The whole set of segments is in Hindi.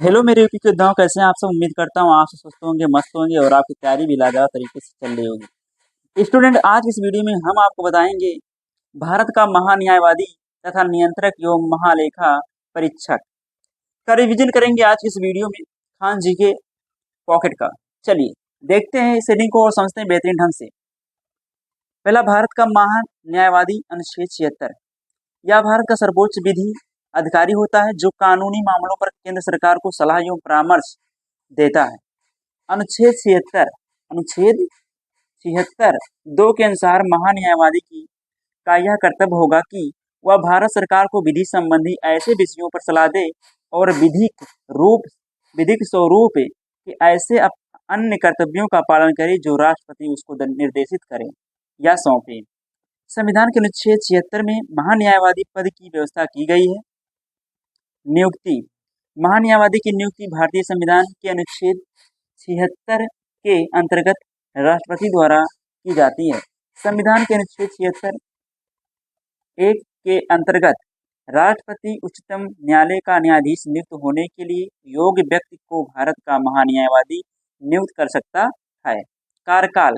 हेलो मेरे यूपी के गाँव, कैसे हैं आप सब। उम्मीद करता हूँ आप सब स्वस्थ होंगे, मस्त होंगे और आपकी तैयारी भी लाजवाब तरीके से चल रही होगी। स्टूडेंट, आज इस वीडियो में हम आपको बताएंगे भारत का महान्यायवादी तथा नियंत्रक एवं महालेखा परीक्षक का रिवीजन करेंगे आज इस वीडियो में, खान जी के पॉकेट का। चलिए देखते हैं इस रीडिंग को और समझते हैं बेहतरीन ढंग से। पहला, भारत का महान्यायवादी अनुच्छेद 76। यह भारत का सर्वोच्च विधि अधिकारी होता है जो कानूनी मामलों पर केंद्र सरकार को सलाह एवं परामर्श देता है। अनुच्छेद 76 दो के अनुसार महान्यायवादी का यह कर्तव्य होगा कि वह भारत सरकार को विधि संबंधी ऐसे विषयों पर सलाह दे और विधिक स्वरूप के ऐसे अन्य कर्तव्यों का पालन करे जो राष्ट्रपति उसको निर्देशित करे या सौंपे। संविधान के अनुच्छेद 76 में महान्यायवादी पद की व्यवस्था की गई है। नियुक्ति, महान्यायवादी की नियुक्ति भारतीय संविधान के अनुच्छेद 76 के अंतर्गत राष्ट्रपति द्वारा की जाती है। संविधान के अनुच्छेद 76 एक के अंतर्गत राष्ट्रपति उच्चतम न्यायालय का न्यायाधीश नियुक्त होने के लिए योग्य व्यक्ति को भारत का महान्यायवादी नियुक्त कर सकता है। कार्यकाल,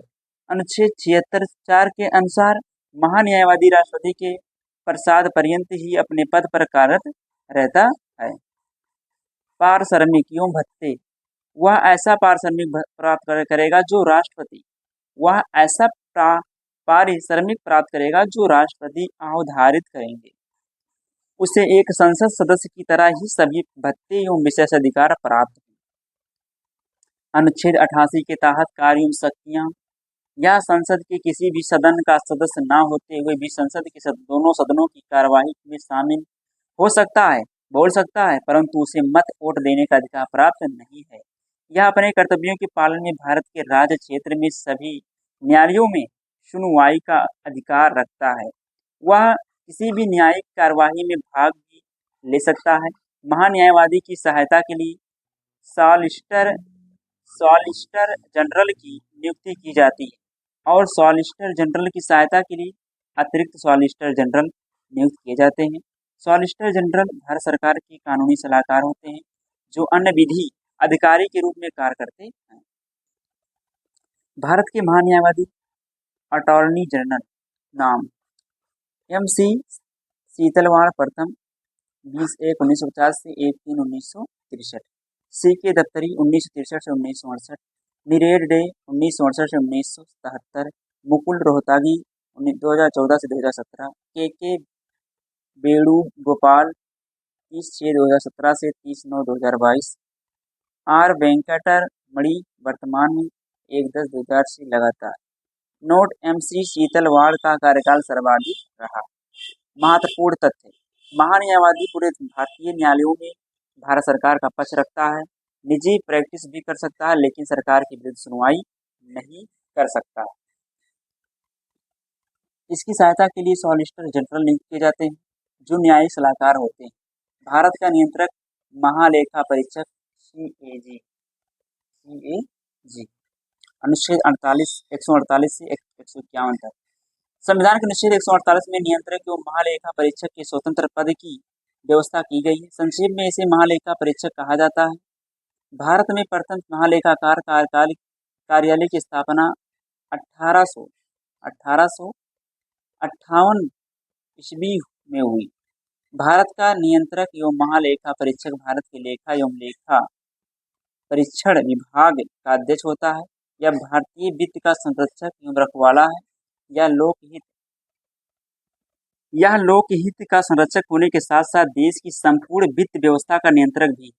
अनुच्छेद 76 4 के अनुसार महान्यायवादी राष्ट्रपति के प्रसाद पर्यंत ही अपने पद पर कार्यरत रहता है। पारिश्रमिक एवं भत्ते, वह ऐसा पारिश्रमिक प्राप्त करेगा जो राष्ट्रपति अवधारित करेंगे। उसे एक संसद सदस्य की तरह ही सभी भत्ते एवं विशेषाधिकार प्राप्त हैं। अनुच्छेद 88 के तहत कार्य एवं शक्तियां, यह संसद के किसी भी सदन का सदस्य न होते हुए भी संसद के दोनों सदनों की कार्यवाही में शामिल हो सकता है, बोल सकता है, परंतु उसे मत वोट देने का अधिकार प्राप्त नहीं है। यह अपने कर्तव्यों के पालन में भारत के राज्य क्षेत्र में सभी न्यायालयों में सुनवाई का अधिकार रखता है। वह किसी भी न्यायिक कार्यवाही में भाग भी ले सकता है। महान्यायवादी की सहायता के लिए सॉलिसिटर जनरल की नियुक्ति की जाती है और सॉलिसिटर जनरल की सहायता के लिए अतिरिक्त सॉलिसिटर जनरल नियुक्त किए जाते हैं। सॉलिसिटर जनरल भारत सरकार के कानूनी सलाहकार होते हैं जो अन्य विधि अधिकारी के रूप में कार्य करते हैं। भारत के महान्यायवादी अटॉर्नी जनरल नाम MC शीतलवाड़ प्रथम 20-1-1950 से 1-3-1963, CK दफ्तरी 1963 से 1968, नीरेड डे 1968 से 1977, मुकुल रोहतागी 2014 से 2017, KK वेणुगोपाल 30/6/2017 से 30/9/2022, R वेंकटरमणि वर्तमान में 1/10/2008 से लगातार। नोट, MC शीतलवाड़ का कार्यकाल सर्वाधिक रहा। महत्वपूर्ण तथ्य, महान्यायवादी पूरे भारतीय न्यायालयों में भारत सरकार का पक्ष रखता है। निजी प्रैक्टिस भी कर सकता है लेकिन सरकार के विरुद्ध सुनवाई नहीं कर सकता। इसकी सहायता के लिए सॉलिसिटर जनरल नियुक्त किए जाते हैं जो न्यायिक सलाहकार होते हैं। भारत का नियंत्रक महालेखा परीक्षक CAG। अनुच्छेद 148 से 151 तक। संविधान के अनुच्छेद 148 में नियंत्रक एवं महालेखा परीक्षक के स्वतंत्र पद की व्यवस्था की गई है। संक्षेप में इसे महालेखा परीक्षक कहा जाता है। भारत में प्रथम महालेखाकार कार्यालय की स्थापना 1858 ईस्वी में हुई। भारत का नियंत्रक एवं महालेखा परीक्षक भारत के लेखा एवं लेखा परीक्षण विभाग का अध्यक्ष होता है। यह भारतीय वित्त का संरक्षक एवं रखवाला है। यह लोकहित का संरक्षक होने के साथ साथ देश की संपूर्ण वित्त व्यवस्था का नियंत्रक भी।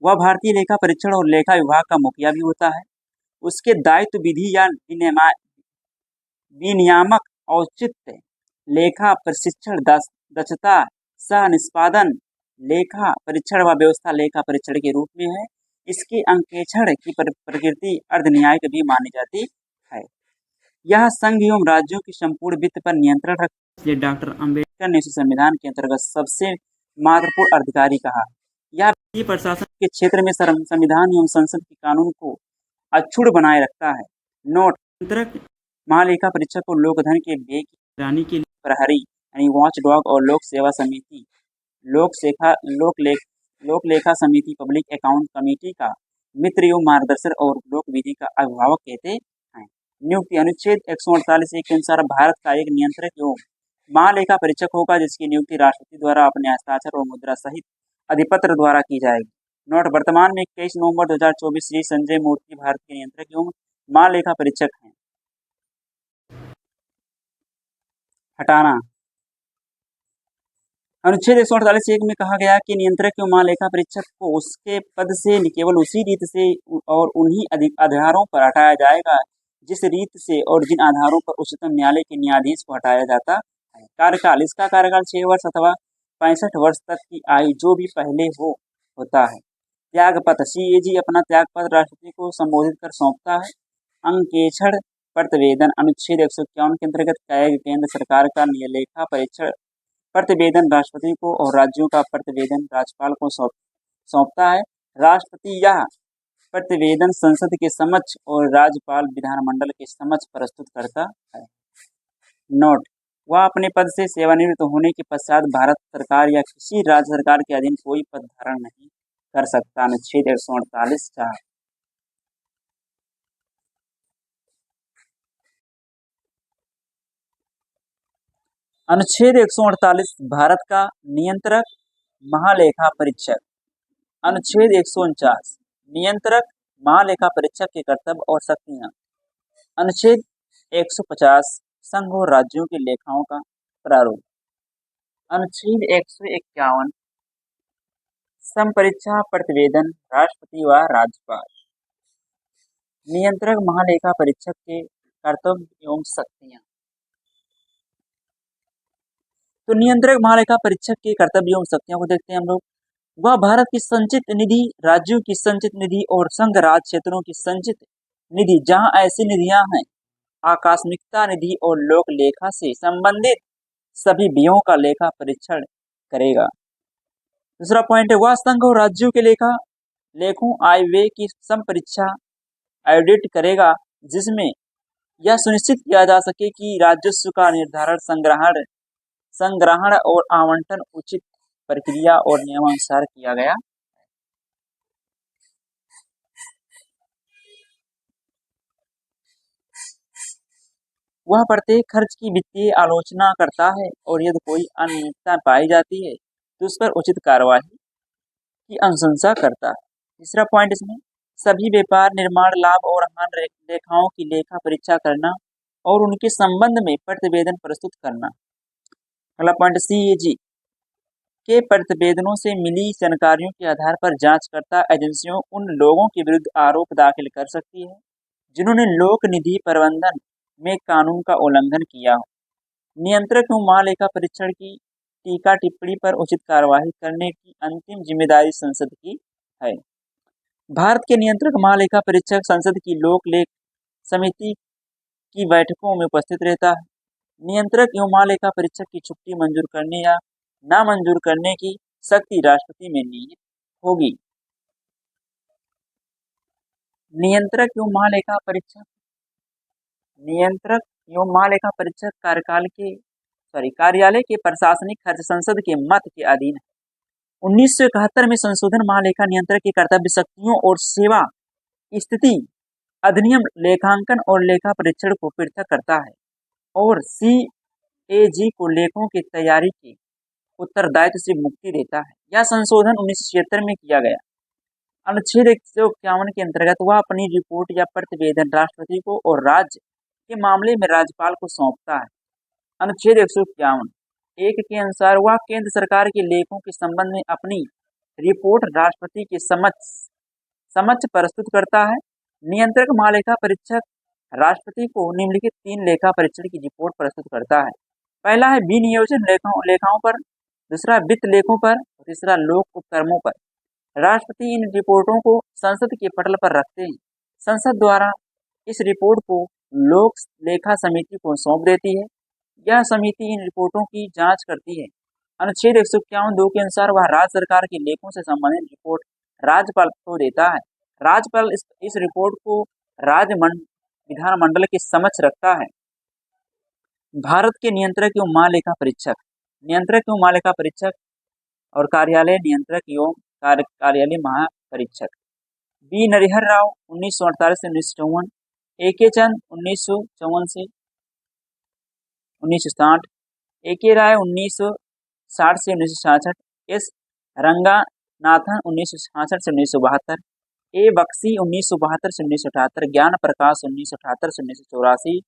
वह भारतीय लेखा परीक्षण और लेखा विभाग का मुखिया भी होता है। उसके दायित्व विधि या विनियामक औचित्य, लेखा प्रशिक्षण, दक्षता, सह निष्पादन, लेखा परीक्षण व व्यवस्था लेखा परीक्षण के रूप में है। इसके अंकेक्षण की प्रकृति अर्धन्यायिक भी मानी जाती है। यह संघ एवं राज्यों की संपूर्ण वित्त पर नियंत्रण रखता है। इसलिए डॉक्टर अम्बेडकर ने इसे संविधान के अंतर्गत सबसे महत्वपूर्ण अधिकारी कहा। यह वित्तीय प्रशासन के क्षेत्र में संविधान एवं संसद के कानून को अक्षुण्ण बनाए रखता है। नोट, नियंत्रक महालेखा परीक्षक को लोकधन के व्यय की निगरानी के लिए प्रहरी यानी वॉच डॉग और लोक सेवा समिति लोक लेखा समिति पब्लिक अकाउंट कमेटी का मित्र एवं मार्गदर्शक और लोक विधि का अभिभावक कहते हैं। नियुक्ति अनुच्छेद 148 के अनुसार भारत का एक नियंत्रक एवं महालेखा परीक्षक होगा, जिसकी नियुक्ति राष्ट्रपति द्वारा अपने हस्ताक्षर और मुद्रा सहित अधिपत्र द्वारा की जाएगी। नोट: वर्तमान में 21 नवंबर 2024 श्री संजय मूर्ति भारत के नियंत्रक एवं महालेखा परीक्षक हैं। हटाना: अनुच्छेद 148 में कहा गया कि नियंत्रक एवं महालेखा परीक्षक को उसके पद से केवल उसी रीत से और उन्हीं आधारों पर हटाया जाएगा जिस रीत से और जिन आधारों पर उच्चतम न्यायालय के न्यायाधीश को हटाया जाता है। कार्यकाल: इसका कार्यकाल 6 वर्ष अथवा 65 वर्ष तक की आयु जो भी पहले होता है। त्यागपत्र: सीएजी अपना त्यागपत्र राष्ट्रपति को संबोधित कर सौंपता है। अंकेक्षण प्रतिवेदन: अनुच्छेद 151 के अंतर्गत केंद्र सरकार का लेखा परीक्षण प्रतिवेदन राष्ट्रपति को और राज्यों का प्रतिवेदन राज्यपाल को सौंपता है। राष्ट्रपति यह प्रतिवेदन संसद के समक्ष और राज्यपाल विधानमंडल के समक्ष प्रस्तुत करता है। नोट: वह अपने पद से सेवानिवृत्त होने के पश्चात भारत सरकार या किसी राज्य सरकार के अधीन कोई पद धारण नहीं कर सकता। अनुच्छेद 148(4). अनुच्छेद 148 भारत का नियंत्रक महालेखा परीक्षक। अनुच्छेद 149 नियंत्रक महालेखा परीक्षक के कर्तव्य और शक्तियां। अनुच्छेद 150 संघ और राज्यों के लेखाओं का प्रारूप। अनुच्छेद 151 संपरीक्षा प्रतिवेदन राष्ट्रपति व राज्यपाल। नियंत्रक महालेखा परीक्षक के कर्तव्य एवं शक्तियां। तो नियंत्रक महालेखा परीक्षक के कर्तव्य एवं शक्तियों को देखते हैं हम लोग। वह भारत की संचित निधि, राज्यों की संचित निधि और संघ राज्य क्षेत्रों की संचित निधि, जहां ऐसी निधियां हैं, आकस्मिकता निधि और लोक लेखा से संबंधित सभी व्ययों का लेखा परीक्षण करेगा। दूसरा पॉइंट है, वह संघ और राज्यों के लेखों आय व्यय की संपरीक्षा ऑडिट करेगा, जिसमें यह सुनिश्चित किया जा सके कि राजस्व का निर्धारण, संग्रहण और आवंटन उचित प्रक्रिया और नियमानुसार किया गया। वह प्रत्येक खर्च की वित्तीय आलोचना करता है और यदि कोई अनियमितता पाई जाती है तो उस पर उचित कार्यवाही की अनुशंसा करता है। तीसरा पॉइंट इसमें, सभी व्यापार, निर्माण, लाभ और हानि लेखाओं की लेखा परीक्षा करना और उनके संबंध में प्रतिवेदन प्रस्तुत करना। अगला पॉइंट, सीएजी के प्रतिवेदनों से मिली जानकारियों के आधार पर जांचकर्ता एजेंसियों उन लोगों के विरुद्ध आरोप दाखिल कर सकती है जिन्होंने लोक निधि प्रबंधन में कानून का उल्लंघन किया हो। नियंत्रक एवं महालेखा परीक्षण की टीका टिप्पणी पर उचित कार्यवाही करने की अंतिम जिम्मेदारी संसद की है। भारत के नियंत्रक महालेखा परीक्षक संसद की लोक लेख समिति की बैठकों में उपस्थित रहता है। नियंत्रक एवं महालेखा परीक्षक की छुट्टी मंजूर करने या ना मंजूर करने की शक्ति राष्ट्रपति में निहित होगी। नियंत्रक एवं महालेखा परीक्षक कार्यालय के प्रशासनिक खर्च संसद के मत के अधीन है। 1971 में संशोधन महालेखा नियंत्रक की कर्तव्य, शक्तियों और सेवा स्थिति अधिनियम लेखांकन और लेखा परीक्षण को पृथक करता है और सीएजी को लेखों की तैयारी के उत्तरदायित्व से मुक्ति देता है। यह संशोधन 1976 में किया गया। अनुच्छेद 151 के अंतर्गत वह अपनी रिपोर्ट या प्रतिवेदन राष्ट्रपति को और राज्य के मामले में राज्यपाल को सौंपता है। अनुच्छेद 151(1) के अनुसार वह केंद्र सरकार के लेखों के संबंध में अपनी रिपोर्ट राष्ट्रपति के समक्ष प्रस्तुत करता है। नियंत्रक महालेखा परीक्षक राष्ट्रपति को निम्नलिखित 3 लेखा परीक्षण की रिपोर्ट प्रस्तुत करता है। पहला है विनियोजन लेखाओं पर, दूसरा वित्त लेखों पर, तीसरा लोक उपक्रमों पर। राष्ट्रपति इन रिपोर्टों को संसद के पटल पर रखते हैं। संसद द्वारा इस रिपोर्ट को लोक लेखा समिति को सौंप देती है। यह समिति इन रिपोर्टों की जांच करती है। अनुच्छेद 151(2) के अनुसार वह राज्य सरकार के लेखों से संबंधित रिपोर्ट राज्यपाल को देता है। राज्यपाल इस रिपोर्ट को विधानमंडल के समक्ष रखता है। भारत के नियंत्रक एवं महालेखा परीक्षक और कार्यालय नियंत्रक एवं कार्यालय महापरीक्षक। बी नरहर राव 1948 से 1954, ए के चंद 1954 से 1960, ए के राय 1960 से 1966, एस रंगानाथन 1966 से 1972, ए बख्शी 1972 से 1978, ज्ञान प्रकाश 1978 से 1984,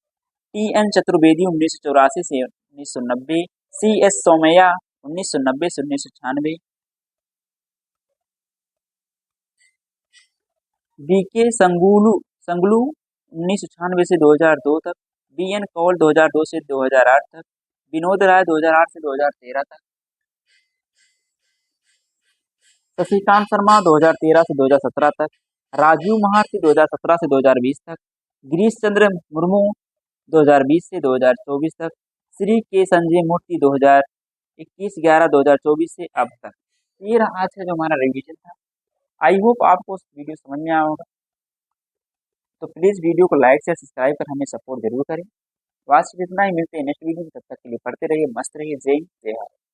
टी एन चतुर्वेदी 1984 से 1990, सी एस सोमैया 1990 से 1996, बी के संगुलू 1996 से 2002 तक, बी एन कौल 2002 से 2008 तक, विनोद राय 2008 से 2013 तक, शशिकांत शर्मा 2013 से 2017 तक, राजीव महारती 2017 से 2020 तक, गिरीश चंद्र मुर्मू 2020 से 2024 तक, श्री के संजय मूर्ति 2021-11-2024 से अब तक। ये रहा आज का जो हमारा रिवीजन था। आई होप आपको वीडियो समझ में आया होगा। तो प्लीज़ वीडियो को लाइक से सब्सक्राइब कर हमें सपोर्ट जरूर करें। तो आज इतना ही, मिलते हैं नेक्स्ट वीडियो में। तब तक के लिए पढ़ते रहिए, मस्त रहिए। जय हिंद, जय भारत।